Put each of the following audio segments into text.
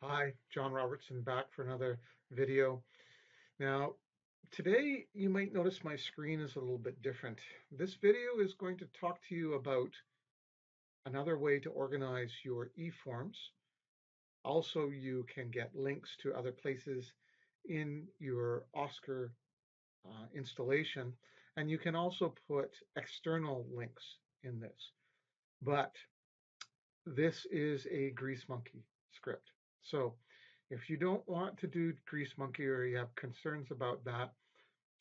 Hi, John Robertson back for another video. Now, today you might notice my screen is a little bit different. This video is going to talk to you about another way to organize your eForms. Also, you can get links to other places in your OSCAR installation, and you can also put external links in this. But this is a GreaseMonkey script. So if you don't want to do GreaseMonkey or you have concerns about that,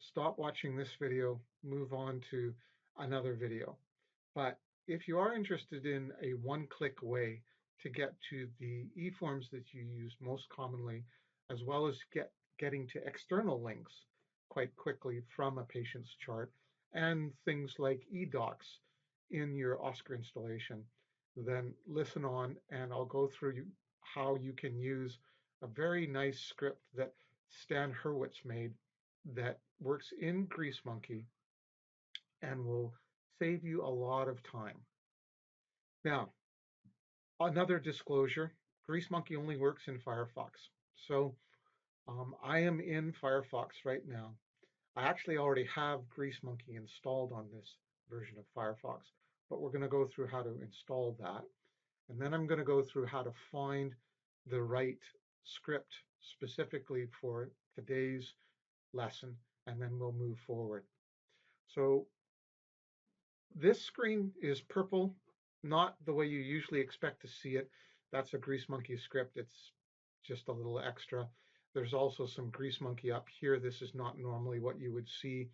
stop watching this video, move on to another video. But if you are interested in a one-click way to get to the eForms that you use most commonly, as well as getting to external links quite quickly from a patient's chart, and things like eDocs in your OSCAR installation, then listen on and I'll go through how you can use a very nice script that Stan Hurwitz made that works in GreaseMonkey and will save you a lot of time. Now, another disclosure, GreaseMonkey only works in Firefox. So I am in Firefox right now. I actually already have GreaseMonkey installed on this version of Firefox, but we're going to go through how to install that. And then I'm going to go through how to find the right script specifically for today's lesson, and then we'll move forward. So this screen is purple, not the way you usually expect to see it. That's a GreaseMonkey script. It's just a little extra. There's also some GreaseMonkey up here. This is not normally what you would see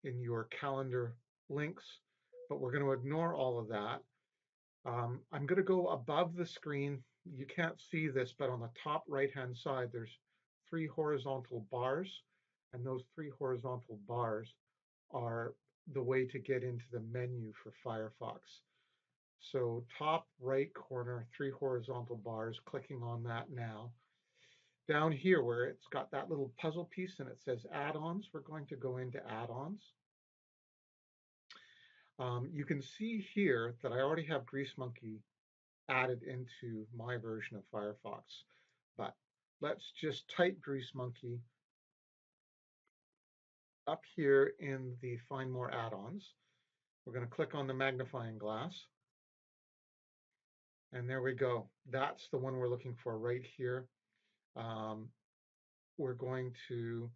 in your calendar links, but we're going to ignore all of that. I'm going to go above the screen. You can't see this, but on the top right-hand side, there's 3 horizontal bars, and those 3 horizontal bars are the way to get into the menu for Firefox. So top right corner, 3 horizontal bars, clicking on that now. Down here where it's got that little puzzle piece and it says add-ons, we're going to go into add-ons. You can see here that I already have GreaseMonkey added into my version of Firefox, but let's just type GreaseMonkey up here in the Find More Add-ons. We're going to click on the magnifying glass. And there we go. That's the one we're looking for right here. We're going to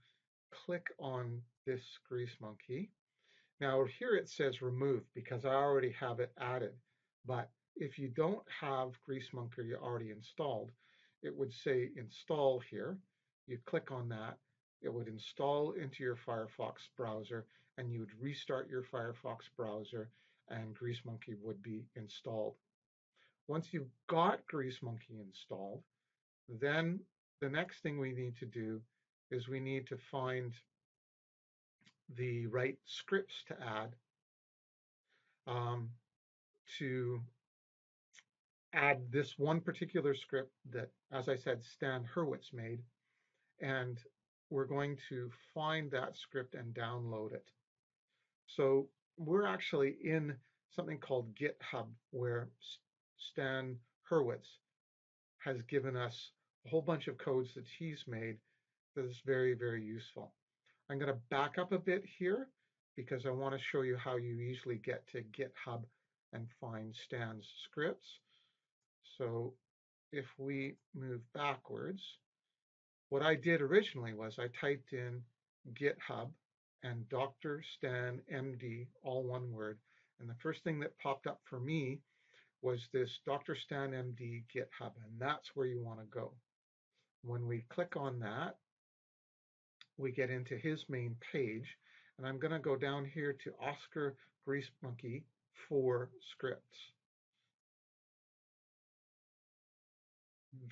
click on this GreaseMonkey. Now here it says remove because I already have it added. But if you don't have GreaseMonkey already installed, it would say install here. You click on that, it would install into your Firefox browser, and you would restart your Firefox browser and GreaseMonkey would be installed. Once you've got GreaseMonkey installed, then the next thing we need to do is we need to find the right scripts to add to add this one particular script that, as I said, Stan Hurwitz made, and we're going to find that script and download it. So we're actually in something called GitHub, where Stan Hurwitz has given us a whole bunch of codes that he's made that is very, very useful. I'm going to back up a bit here because I want to show you how you easily get to GitHub and find Stan's scripts. So if we move backwards, what I did originally was I typed in GitHub and Dr. Stan MD, all one word. And the first thing that popped up for me was this Dr. Stan MD GitHub, and that's where you want to go. When we click on that, we get into his main page, and I'm going to go down here to OSCAR GreaseMonkey for scripts.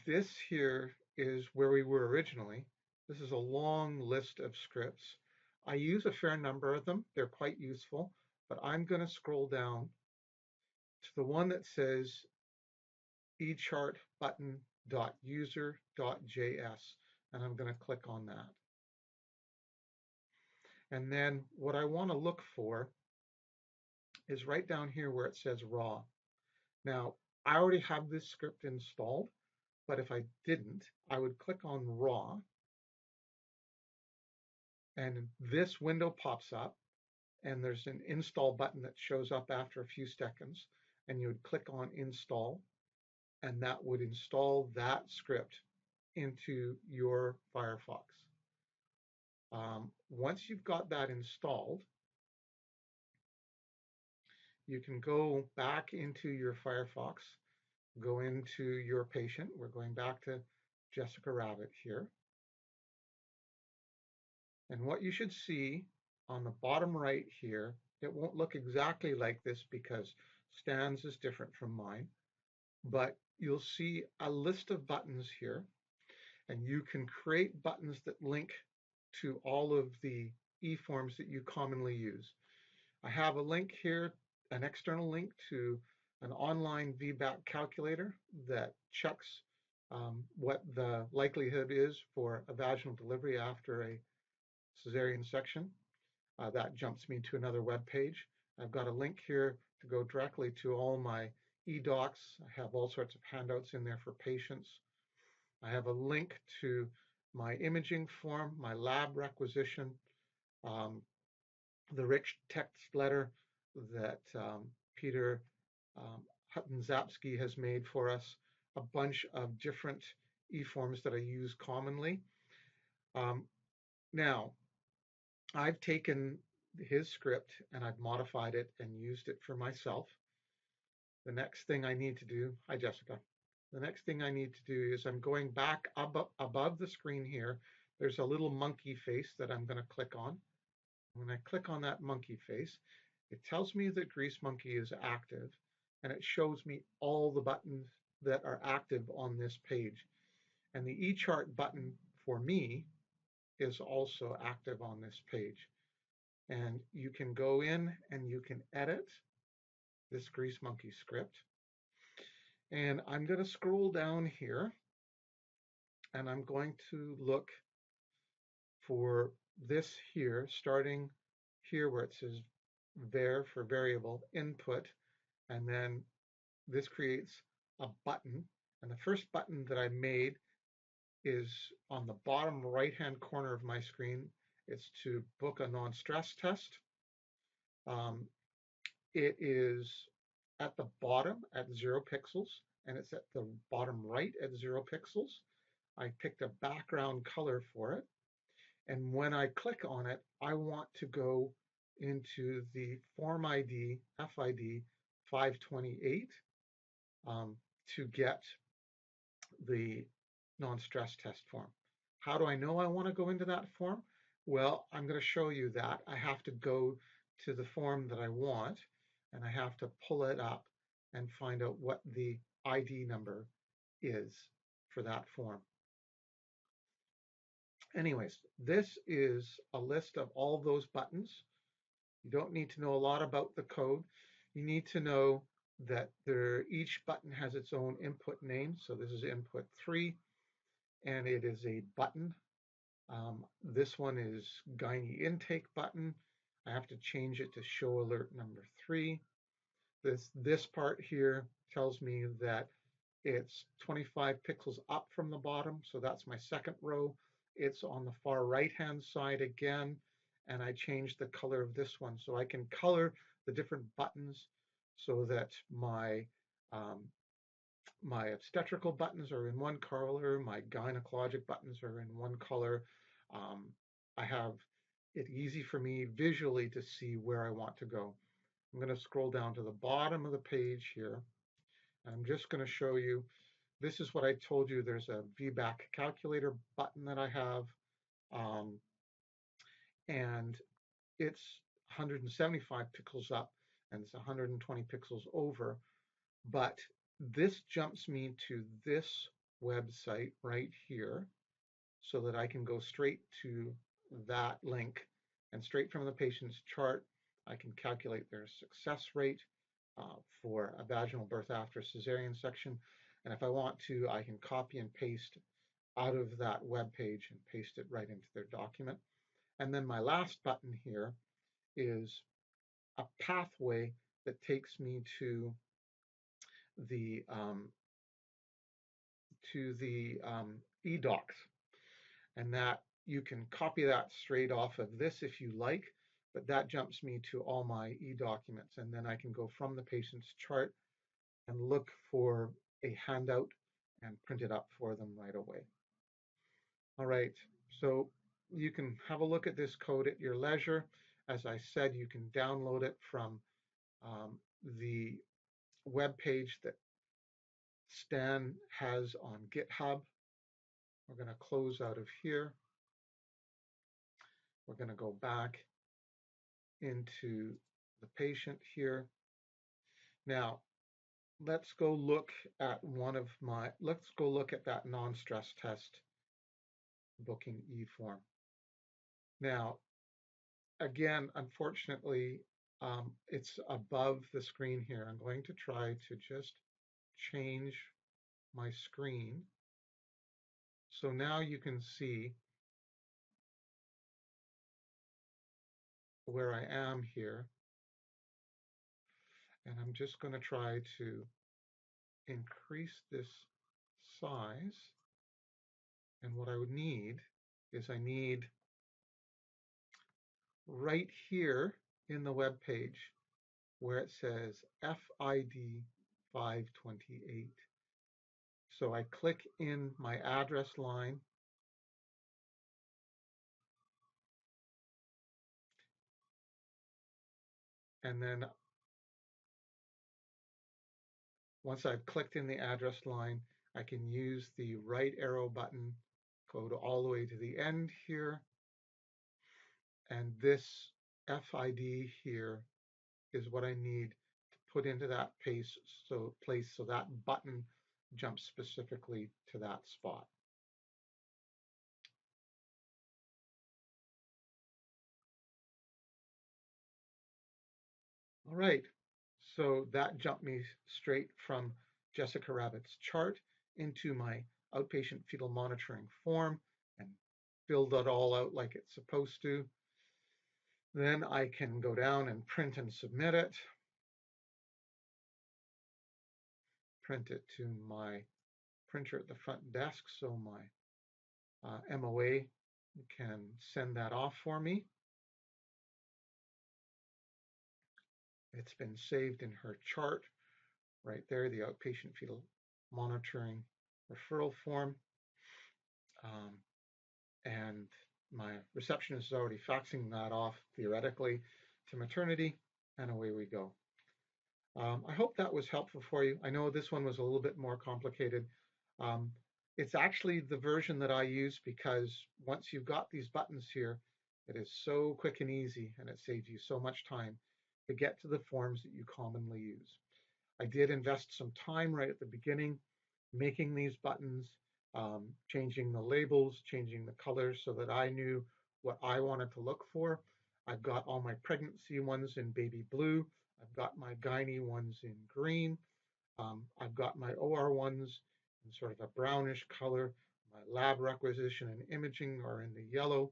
This here is where we were originally. This is a long list of scripts. I use a fair number of them. They're quite useful, but I'm going to scroll down to the one that says echartbutton.user.js, and I'm going to click on that. And then what I want to look for is right down here where it says raw. Now, I already have this script installed, But if I didn't, I would click on Raw, and this window pops up, and there's an install button that shows up after a few seconds, and you would click on Install, and that would install that script into your Firefox. Once you've got that installed, you can go back into your Firefox, go into your patient. We're going back to Jessica Rabbit here. And what you should see on the bottom right here, it won't look exactly like this because Stan's is different from mine, but you'll see a list of buttons here, and you can create buttons that link to all of the eForms that you commonly use. I have a link here, an external link to an online VBAC calculator that checks what the likelihood is for a vaginal delivery after a cesarean section. That jumps me to another web page. I've got a link here to go directly to all my eDocs. I have all sorts of handouts in there for patients. I have a link to my imaging form, my lab requisition, the rich text letter that Peter Hutton-Zapsky has made for us, a bunch of different eForms that I use commonly. Now, I've taken his script and I've modified it and used it for myself. The next thing I need to do, hi Jessica, the next thing I need to do is I'm going back above the screen here. There's a little monkey face that I'm going to click on. When I click on that monkey face, it tells me that Grease Monkey is active, and it shows me all the buttons that are active on this page. And the eChart button for me is also active on this page. And you can go in and you can edit this Grease Monkey script. And I'm going to scroll down here, and I'm going to look for this here, starting here where it says var for variable input, and then this creates a button. And the first button that I made is on the bottom right-hand corner of my screen. It's to book a non-stress test. It is at the bottom at 0 pixels, and it's at the bottom right at 0 pixels. I picked a background color for it. And when I click on it, I want to go into the form ID, FID 528, to get the non-stress test form. How do I know I want to go into that form? Well, I'm going to show you that. I have to go to the form that I want, and I have to pull it up and find out what the ID number is for that form. Anyways, this is a list of all of those buttons. You don't need to know a lot about the code. You need to know that each button has its own input name. So this is input 3, and it is a button. This one is gyne intake button. I have to change it to show alert number 3. This part here tells me that it's 25 pixels up from the bottom, so that's my second row. It's on the far right-hand side again, and I changed the color of this one. So I can color the different buttons so that my obstetrical buttons are in one color, my gynecologic buttons are in one color. I have it easy for me visually to see where I want to go. I'm going to scroll down to the bottom of the page here. And I'm just going to show you, this is what I told you. There's a VBAC calculator button that I have, and it's 175 pixels up, and it's 120 pixels over. But this jumps me to this website right here so that I can go straight to that link, and straight from the patient's chart, I can calculate their success rate for a vaginal birth after cesarean section. And if I want to, I can copy and paste out of that web page and paste it right into their document. And then my last button here is a pathway that takes me to the to the eDocs, and that you can copy that straight off of this if you like, but that jumps me to all my e-documents, and then I can go from the patient's chart and look for a handout and print it up for them right away. All right, so you can have a look at this code at your leisure. As I said, you can download it from the web page that Stan has on GitHub. We're going to close out of here. We're going to go back into the patient here. Now, let's go look at that non-stress test booking e-form. Now, again, unfortunately, it's above the screen here. I'm going to try to just change my screen. So now you can see where I am here. And I'm just going to try to increase this size. And what I would need is I need right here in the web page where it says FID 528. So I click in my address line, and then once I've clicked in the address line, I can use the right arrow button, go all the way to the end here, and this FID here is what I need to put into that place so that button jumps specifically to that spot. All right, so that jumped me straight from Jessica Rabbit's chart into my outpatient fetal monitoring form and filled it all out like it's supposed to. Then I can go down and print and submit it. Print it to my printer at the front desk so my MOA can send that off for me. It's been saved in her chart right there, the outpatient fetal monitoring referral form. And my receptionist is already faxing that off theoretically to maternity, and away we go. I hope that was helpful for you. I know this one was a little bit more complicated. It's actually the version that I use because once you've got these buttons here, it is so quick and easy, and it saves you so much time to get to the forms that you commonly use. I did invest some time right at the beginning making these buttons, changing the labels, changing the colors so that I knew what I wanted to look for. I've got all my pregnancy ones in baby blue. I've got my gynae ones in green. I've got my OR ones in sort of a brownish color. My lab requisition and imaging are in the yellow.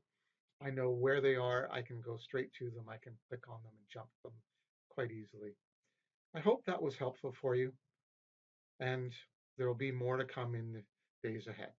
I know where they are. I can go straight to them. I can click on them and jump them quite easily. I hope that was helpful for you, and there will be more to come in the days ahead.